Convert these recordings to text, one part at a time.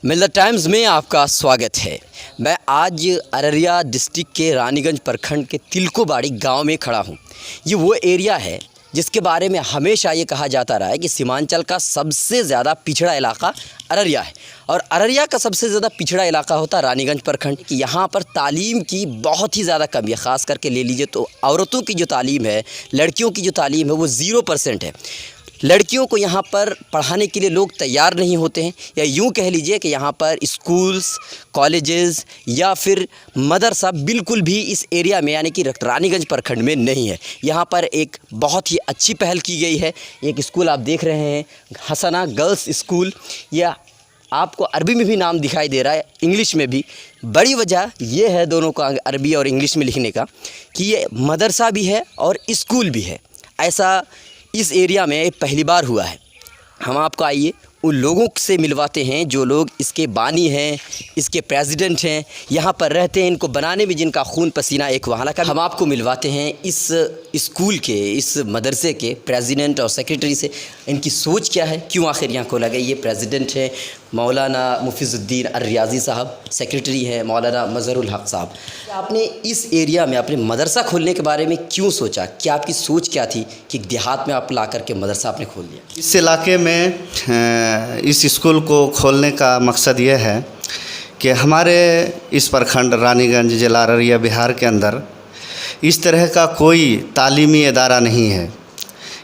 मिल्लत times में आपका स्वागत है। मैं आज अररिया डिस्ट्रिक्ट के रानीगंज प्रखंड के तिलकोबाड़ी गांव में खड़ा हूं। ये वो एरिया है जिसके बारे में हमेशा ये कहा जाता रहा है कि सीमांचल का सबसे ज़्यादा पिछड़ा इलाका अररिया है और अररिया का सबसे ज़्यादा पिछड़ा इलाका होता है रानीगंज प्रखंड कि यहाँ पर तालीम की बहुत ही ज़्यादा कमी है। ख़ास करके ले लीजिए तो औरतों की जो तालीम है, लड़कियों की जो तालीम है वो 0% है। लड़कियों को यहाँ पर पढ़ाने के लिए लोग तैयार नहीं होते हैं, या यूँ कह लीजिए कि यहाँ पर स्कूल्स, कॉलेजेस या फिर मदरसा बिल्कुल भी इस एरिया में यानी कि रानीगंज प्रखंड में नहीं है। यहाँ पर एक बहुत ही अच्छी पहल की गई है। एक स्कूल आप देख रहे हैं, हसना गर्ल्स स्कूल, या आपको अरबी में भी नाम दिखाई दे रहा है, इंग्लिश में भी। बड़ी वजह यह है दोनों का अरबी और इंग्लिश में लिखने का कि ये मदरसा भी है और स्कूल भी है। ऐसा इस एरिया में पहली बार हुआ है। हम आपको आइए उन लोगों से मिलवाते हैं जो लोग इसके बानी हैं, इसके प्रेसिडेंट हैं, यहाँ पर रहते हैं, इनको बनाने में जिनका खून पसीना एक वहाँ लगा। हम आपको मिलवाते हैं इस स्कूल के, इस मदरसे के प्रेसिडेंट और सेक्रेटरी से। इनकी सोच क्या है, क्यों आखिर यहाँ खोला गया। ये प्रेसिडेंट है मौलाना मुफीजुद्दीन अर्रियाज़ी साहब, सेक्रेटरी है मौलाना मज़हरुल हक़ साहब। आपने इस एरिया में अपने मदरसा खोलने के बारे में क्यों सोचा, क्या आपकी सोच क्या थी कि देहात में आप ला करके मदरसा आपने खोल दिया। इस इलाके में इस स्कूल को खोलने का मकसद ये है कि हमारे इस प्रखंड रानीगंज जिला अररिया बिहार के अंदर इस तरह का कोई तालीमी इदारा नहीं है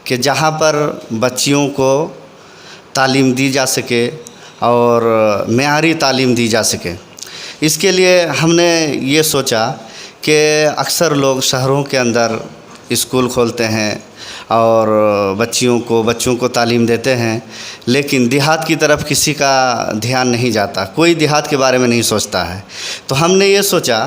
कि जहाँ पर बच्चियों को तालीम दी जा सके और मेयारी तालीम दी जा सके। इसके लिए हमने ये सोचा कि अक्सर लोग शहरों के अंदर स्कूल खोलते हैं और बच्चों को तालीम देते हैं, लेकिन देहात की तरफ किसी का ध्यान नहीं जाता, कोई देहात के बारे में नहीं सोचता है। तो हमने ये सोचा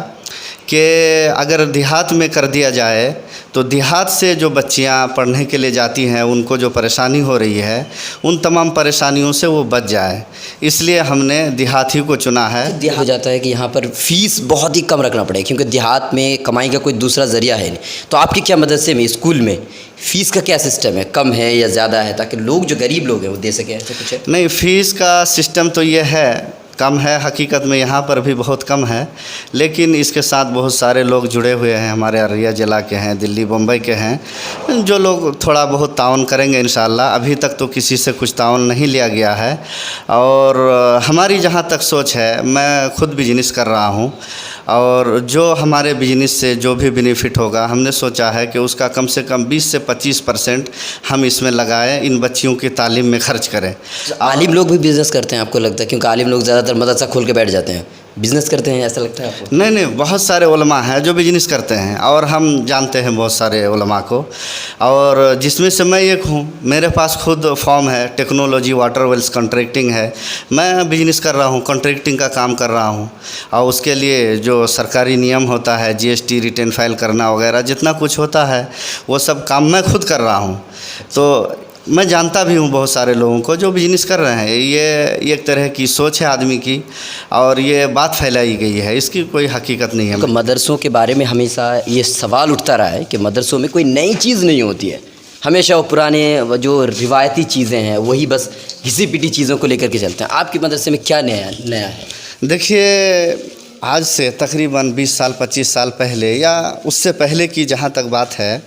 कि अगर देहात में कर दिया जाए तो देहात से जो बच्चियां पढ़ने के लिए जाती हैं, उनको जो परेशानी हो रही है, उन तमाम परेशानियों से वो बच जाए। इसलिए हमने देहात ही को चुना है। देहात हो जाता है कि यहाँ पर फ़ीस बहुत ही कम रखना पड़ेगा क्योंकि देहात में कमाई का कोई दूसरा ज़रिया है नहीं। तो आपके क्या मदरसे में, स्कूल में फ़ीस का क्या सिस्टम है, कम है या ज़्यादा है, ताकि लोग जो गरीब लोग हैं वो दे सकें। ऐसे कुछ है? नहीं, फ़ीस का सिस्टम तो ये है, कम है, हकीकत में यहाँ पर भी बहुत कम है, लेकिन इसके साथ बहुत सारे लोग जुड़े हुए हैं, हमारे अररिया ज़िला के हैं, दिल्ली बम्बई के हैं, जो लोग थोड़ा बहुत ताउन करेंगे इंशाअल्लाह। अभी तक तो किसी से कुछ ताउन नहीं लिया गया है। और हमारी जहाँ तक सोच है, मैं खुद बिजनेस कर रहा हूँ और जो हमारे बिजनेस से जो भी बेनिफिट होगा, हमने सोचा है कि उसका कम से कम 20 से 25% हम इसमें लगाएं, इन बच्चियों की तालीम में खर्च करें। आलिम लोग भी बिज़नेस करते हैं आपको लगता है, क्योंकि आलिम लोग ज़्यादातर मदरसा खोल के बैठ जाते हैं, बिज़नेस करते हैं, ऐसा लगता है आपको? नहीं, बहुत सारे उलमा हैं जो बिजनेस करते हैं और हम जानते हैं बहुत सारे उलमा को, और जिसमें से मैं एक हूँ। मेरे पास खुद फॉर्म है, टेक्नोलॉजी वाटर वेल्स कॉन्ट्रैक्टिंग है। मैं बिजनेस कर रहा हूँ, कॉन्ट्रैक्टिंग का काम कर रहा हूँ, और उसके लिए जो सरकारी नियम होता है, GST रिटर्न फाइल करना वगैरह जितना कुछ होता है, वो सब काम मैं खुद कर रहा हूँ। तो मैं जानता भी हूँ बहुत सारे लोगों को जो बिजनेस कर रहे हैं। ये एक तरह की सोच है आदमी की, और ये बात फैलाई गई है, इसकी कोई हकीकत नहीं है। तो मदरसों के बारे में हमेशा ये सवाल उठता रहा है कि मदरसों में कोई नई चीज़ नहीं होती है, हमेशा वो पुराने जो रिवायती चीज़ें हैं वही बस घिसी पिटी चीज़ों को लेकर के चलते हैं। आपके मदरसे में क्या नया है? देखिए, आज से तकरीबन 20 साल 25 साल पहले या उससे पहले की जहाँ तक बात है,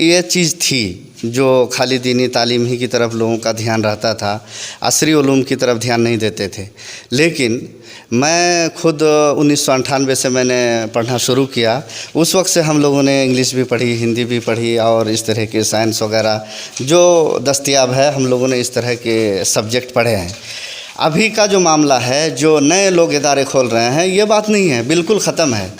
ये चीज़ थी जो खाली दीनी तालीम ही की तरफ लोगों का ध्यान रहता था, असरी उलूम की तरफ ध्यान नहीं देते थे। लेकिन मैं खुद 1998 से मैंने पढ़ना शुरू किया। उस वक्त से हम लोगों ने इंग्लिश भी पढ़ी, हिंदी भी पढ़ी, और इस तरह के साइंस वगैरह जो दस्तयाब है, हम लोगों ने इस तरह के सब्जेक्ट पढ़े हैं। अभी का जो मामला है, जो नए लोग इदारे खोल रहे हैं, ये बात नहीं है, बिल्कुल ख़त्म है।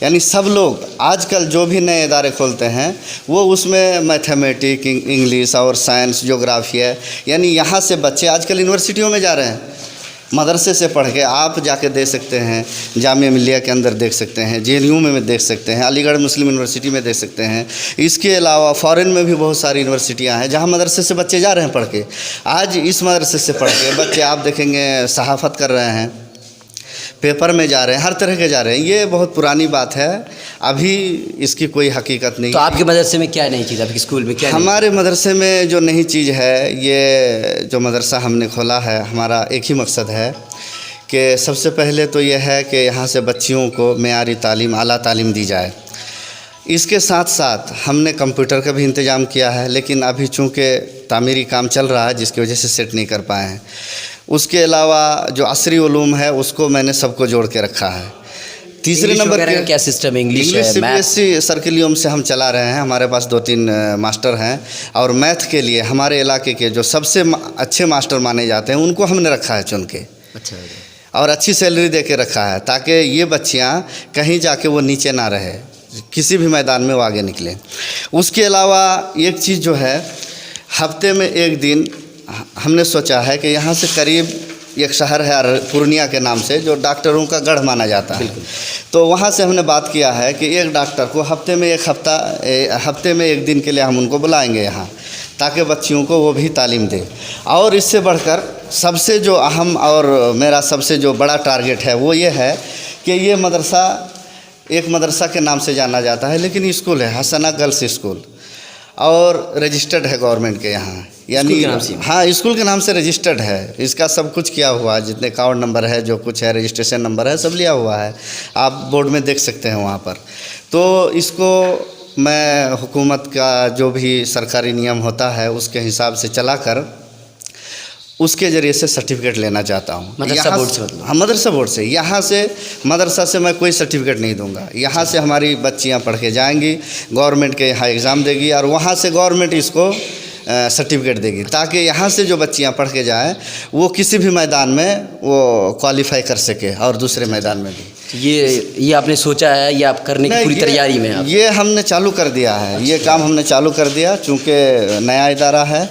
यानी सब लोग आजकल जो भी नए इदारे खोलते हैं वो उसमें मैथमेटिक, इंग्लिश और साइंस, ज्योग्राफी है। यानी यहाँ से बच्चे आजकल यूनिवर्सिटियों में जा रहे हैं, मदरसे से पढ़ के आप जाके देख सकते हैं, जामिया मिल्लिया के अंदर देख सकते हैं, JNU में देख सकते हैं, अलीगढ़ मुस्लिम यूनिवर्सिटी में देख सकते हैं। इसके अलावा फ़ॉरेन में भी बहुत सारी यूनिवर्सिटियां हैं जहां मदरसे से बच्चे जा रहे हैं पढ़ के। आज इस मदरसे से पढ़ के बच्चे आप देखेंगे सहाफ़त कर रहे हैं, पेपर में जा रहे हैं, हर तरह के जा रहे हैं। ये बहुत पुरानी बात है, अभी इसकी कोई हकीकत नहीं। तो आपके मदरसे में क्या नई चीज़, आपके स्कूल में क्या? हमारे मदरसे में जो नई चीज़ है, ये जो मदरसा हमने खोला है, हमारा एक ही मकसद है कि सबसे पहले तो यह है कि यहाँ से बच्चियों को मेयारी तालीम, आला तालीम दी जाए। इसके साथ साथ हमने कंप्यूटर का भी इंतज़ाम किया है, लेकिन अभी चूँकि तामीरी काम चल रहा है जिसकी वजह से सेट नहीं कर पाए हैं। उसके अलावा जो असरी उलूम है उसको मैंने सबको जोड़ के रखा है। तीसरे नंबर का क्या सिस्टम, इंग्लिश है, CBSE सर्किलियम से हम चला रहे हैं। हमारे पास 2-3 मास्टर हैं, और मैथ के लिए हमारे इलाके के जो सबसे अच्छे मास्टर माने जाते हैं उनको हमने रखा है चुन के। अच्छा, और अच्छी सैलरी दे के रखा है, ताकि ये बच्चियाँ कहीं जाके वो नीचे ना रहे, किसी भी मैदान में वो आगे निकलें। उसके अलावा एक चीज़ जो है, हफ्ते में एक दिन हमने सोचा है कि यहाँ से करीब एक शहर है पूर्णिया के नाम से, जो डॉक्टरों का गढ़ माना जाता है। तो वहाँ से हमने बात किया है कि एक डॉक्टर को हफ्ते में एक दिन के लिए हम उनको बुलाएंगे यहाँ, ताकि बच्चियों को वो भी तालीम दे। और इससे बढ़कर सबसे जो अहम और मेरा सबसे जो बड़ा टारगेट है वो ये है कि ये मदरसा एक मदरसा के नाम से जाना जाता है, लेकिन स्कूल है हसना गर्ल्स स्कूल, और रजिस्टर्ड है गवर्नमेंट के यहाँ, यानी हाँ स्कूल के नाम से रजिस्टर्ड है। इसका सब कुछ किया हुआ है, जितने अकाउंट नंबर है, जो कुछ है, रजिस्ट्रेशन नंबर है, सब लिया हुआ है। आप बोर्ड में देख सकते हैं वहाँ पर। तो इसको मैं हुकूमत का जो भी सरकारी नियम होता है उसके हिसाब से चलाकर उसके ज़रिए से सर्टिफिकेट लेना चाहता हूँ। मदरसा बोर्ड से? मतलब हाँ, मदरसा बोर्ड से। यहाँ से मदरसा से मैं कोई सर्टिफिकेट नहीं दूंगा। यहाँ से हमारी बच्चियाँ पढ़ के जाएंगी, गवर्नमेंट के यहाँ एग्ज़ाम देगी, और वहाँ से गवर्नमेंट इसको सर्टिफिकेट देगी, ताकि यहाँ से जो बच्चियाँ पढ़ के जाएँ वो किसी भी मैदान में वो क्वालिफाई कर सके, और दूसरे मैदान में भी। ये आपने सोचा है, ये आप करने की पूरी तैयारी में हैं? ये हमने चालू कर दिया है। ये काम हमने चालू कर दिया, चूँकि नया इदारा है,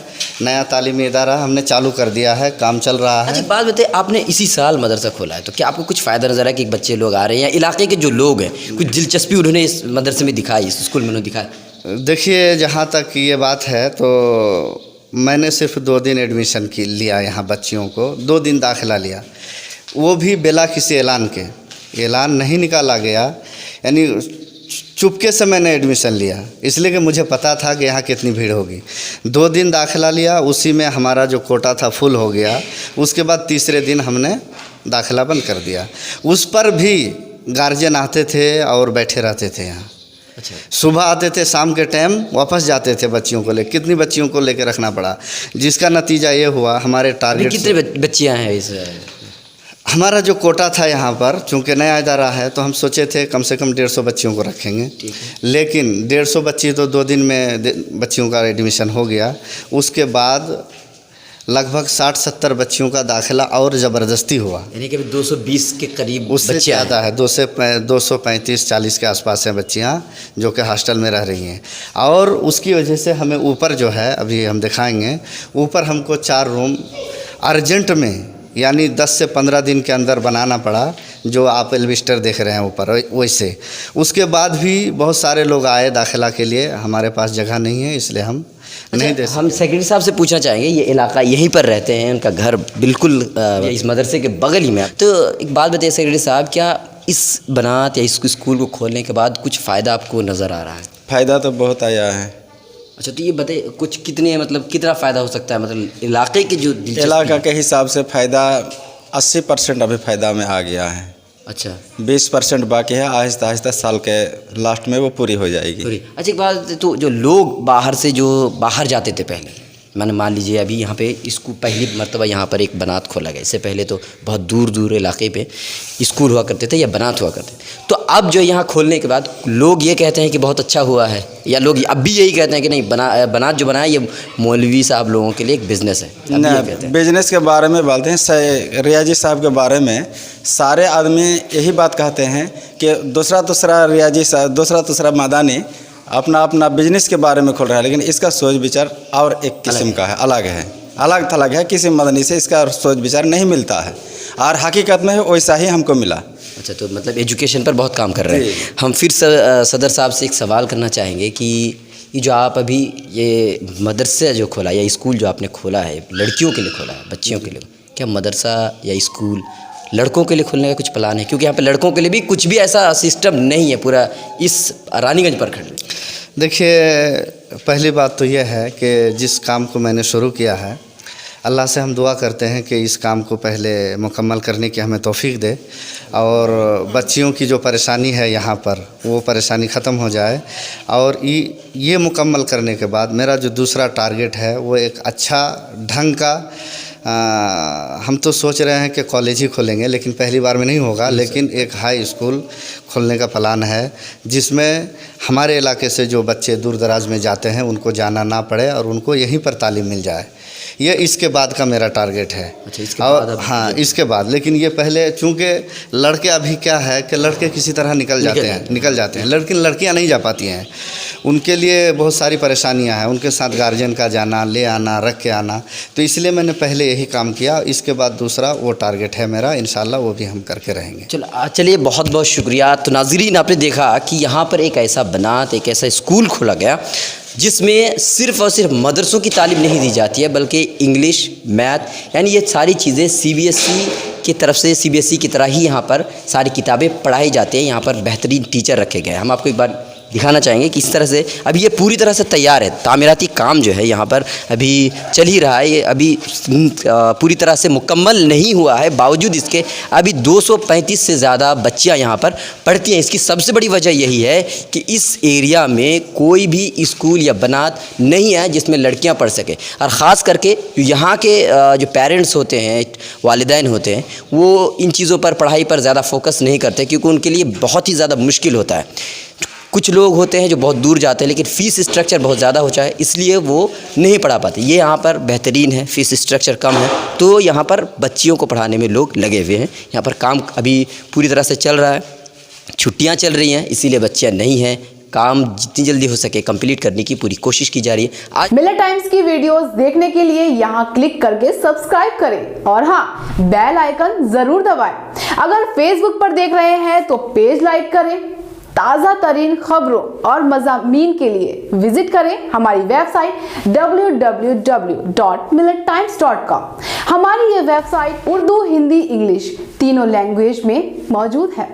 नया तालीमी इदारा हमने चालू कर दिया है, काम चल रहा है। अच्छा, बात बताइए, आपने इसी साल मदरसा खोला है, तो क्या आपको कुछ फ़ायदा नज़र है कि बच्चे लोग आ रहे हैं, या इलाके के जो लोग हैं कुछ दिलचस्पी उन्होंने इस मदरसे में दिखाई, इस स्कूल में उन्होंने दिखाया? देखिए, जहाँ तक ये बात है तो मैंने सिर्फ 2 दिन एडमिशन लिया यहाँ बच्चियों को, 2 दिन दाखिला लिया, वो भी बिला किसी ऐलान नहीं निकाला गया, यानी चुपके से मैंने एडमिशन लिया, इसलिए कि मुझे पता था कि यहाँ कितनी भीड़ होगी। 2 दिन दाखिला लिया, उसी में हमारा जो कोटा था फुल हो गया। उसके बाद तीसरे दिन हमने दाखिला बंद कर दिया। उस पर भी गार्जियन आते थे और बैठे रहते थे यहाँ। अच्छा, सुबह आते थे, शाम के टाइम वापस जाते थे बच्चियों को ले। कितनी बच्चियों को लेकर रखना पड़ा, जिसका नतीजा ये हुआ हमारे टारगेट। कितने बच्चियाँ हैं इस? हमारा जो कोटा था यहाँ पर, चूँकि नया इदारा है, तो हम सोचे थे कम से कम 150 बच्चियों को रखेंगे, लेकिन 150 बच्ची तो 2 दिन में बच्चियों का एडमिशन हो गया। उसके बाद लगभग 60-70 बच्चियों का दाखिला और ज़बरदस्ती हुआ, यानी कि 220 के करीब उससे ज़्यादा है। 235-40 के आसपास हैं बच्चियाँ जो कि हॉस्टल में रह रही हैं। और उसकी वजह से हमें ऊपर जो है, अभी हम दिखाएंगे, ऊपर हमको 4 रूम अर्जेंट में, यानी 10 से 15 दिन के अंदर बनाना पड़ा, जो आप एल्विस्टर देख रहे हैं ऊपर वैसे। उसके बाद भी बहुत सारे लोग आए दाखिला के लिए, हमारे पास जगह नहीं है, इसलिए हम नहीं दे सकते। हम सेक्रेटरी साहब से पूछना चाहेंगे, ये इलाका यहीं पर रहते हैं, उनका घर बिल्कुल इस मदरसे के बगल ही में है, तो एक बात बताइए सेक्रेटरी साहब, क्या इस बनात या इस स्कूल को खोलने के बाद कुछ फ़ायदा आपको नज़र आ रहा है? फ़ायदा तो बहुत आया है। अच्छा, तो ये बताइए कुछ कितना फ़ायदा हो सकता है, मतलब इलाके के जो इलाका के हिसाब से फ़ायदा 80% अभी फ़ायदा में आ गया है। अच्छा, 20% बाकी है, आहिस्ता आहिस्ता साल के लास्ट में वो पूरी हो जाएगी। अच्छा, एक बात, तो जो लोग बाहर जाते थे पहले, मान लीजिए अभी यहाँ पे इसको पहली मर्तबा यहाँ पर एक बनात खोला गया, इससे पहले तो बहुत दूर दूर इलाके पे स्कूल हुआ करते थे या बनात हुआ करते थे, तो अब जो यहाँ खोलने के बाद लोग ये कहते हैं कि बहुत अच्छा हुआ है, या लोग अब भी यही कहते हैं कि नहीं, बनात जो बनाया ये मौलवी साहब लोगों के लिए एक बिज़नेस है? बिजनेस के बारे में बोलते हैं, रियाजी साहब के बारे में सारे आदमी यही बात कहते हैं कि दूसरा रियाजी साहब, दूसरा मादानी अपना अपना बिजनेस के बारे में खोल रहा है, लेकिन इसका सोच विचार और एक किस्म का है, अलग थलग है। किसी मदनी से इसका सोच विचार नहीं मिलता है, और हकीकत में वैसा ही हमको मिला। अच्छा, तो मतलब एजुकेशन पर बहुत काम कर रहे हैं। हम फिर सदर साहब से एक सवाल करना चाहेंगे कि ये जो आप अभी ये मदरसा जो खोला या स्कूल जो आपने खोला है, लड़कियों के लिए खोला है, बच्चियों के लिए, क्या मदरसा या स्कूल लड़कों के लिए खोलने का कुछ प्लान है? क्योंकि यहाँ पे लड़कों के लिए भी कुछ भी ऐसा सिस्टम नहीं है पूरा इस रानीगंज प्रखंड में। देखिए, पहली बात तो यह है कि जिस काम को मैंने शुरू किया है, अल्लाह से हम दुआ करते हैं कि इस काम को पहले मुकम्मल करने की हमें तौफीक दे और बच्चियों की जो परेशानी है यहाँ पर वो परेशानी ख़त्म हो जाए। और ये मुकम्मल करने के बाद मेरा जो दूसरा टारगेट है वो एक अच्छा ढंग का हम तो सोच रहे हैं कि कॉलेज ही खोलेंगे, लेकिन पहली बार में नहीं होगा, लेकिन एक हाई स्कूल खोलने का प्लान है जिसमें हमारे इलाके से जो बच्चे दूर दराज में जाते हैं उनको जाना ना पड़े और उनको यहीं पर तालीम मिल जाए। ये इसके बाद का मेरा टारगेट है। अच्छा, इसके और बाद हाँ, इसके बाद, लेकिन ये पहले चूँकि लड़के अभी क्या है कि लड़के किसी तरह निकल जाते हैं, लेकिन लड़कियां नहीं जा पाती हैं। उनके लिए बहुत सारी परेशानियां हैं, उनके साथ गार्जियन का जाना, ले आना, रख के आना। तो इसलिए मैंने पहले यही काम किया। इसके बाद दूसरा वो टारगेट है मेरा, इंशाल्लाह वो भी हम करके रहेंगे। चलिए, बहुत बहुत शुक्रिया। तो नाज़रीन, आपने देखा कि यहाँ पर एक ऐसा बनात, एक ऐसा स्कूल खोला गया जिसमें सिर्फ़ और सिर्फ मदरसों की तालीम नहीं दी जाती है, बल्कि इंग्लिश, मैथ, यानी ये सारी चीज़ें सीबीएसई की तरफ से, सीबीएसई की तरह ही यहाँ पर सारी किताबें पढ़ाई जाती हैं। यहाँ पर बेहतरीन टीचर रखे गए हैं। हम आपको एक बार दिखाना चाहेंगे कि इस तरह से अभी ये पूरी तरह से तैयार है। तामीराती काम जो है यहाँ पर अभी चल ही रहा है। ये अभी पूरी तरह से मुकम्मल नहीं हुआ है, बावजूद इसके अभी 235 से ज़्यादा बच्चियाँ यहाँ पर पढ़ती हैं। इसकी सबसे बड़ी वजह यही है कि इस एरिया में कोई भी स्कूल या बनात नहीं है जिसमें लड़कियाँ पढ़ सकें। और ख़ास करके यहाँ के जो पेरेंट्स होते हैं, वालिदैन होते हैं, वो इन चीज़ों पर, पढ़ाई पर ज़्यादा फोकस नहीं करते, क्योंकि उनके लिए बहुत ही ज़्यादा मुश्किल होता है। कुछ लोग होते हैं जो बहुत दूर जाते हैं, लेकिन फ़ीस स्ट्रक्चर बहुत ज़्यादा हो जाए, इसलिए वो नहीं पढ़ा पाते। ये यहाँ पर बेहतरीन है, फ़ीस स्ट्रक्चर कम है, तो यहाँ पर बच्चियों को पढ़ाने में लोग लगे हुए हैं। यहाँ पर काम अभी पूरी तरह से चल रहा है। छुट्टियाँ चल रही हैं, इसीलिए बच्चियाँ नहीं हैं। काम जितनी जल्दी हो सके कंप्लीट करने की पूरी कोशिश की जा रही है। आज मिलत टाइम्स की वीडियोस देखने के लिए यहाँ क्लिक करके सब्सक्राइब करें और हाँ, बेल आइकन जरूर दबाएं। अगर फेसबुक पर देख रहे हैं तो पेज लाइक करें। ताज़ा तरीन खबरों और मज़ामीन के लिए विजिट करें हमारी वेबसाइट www.millettimes.com। हमारी ये वेबसाइट उर्दू, हिंदी, इंग्लिश तीनों लैंग्वेज में मौजूद है।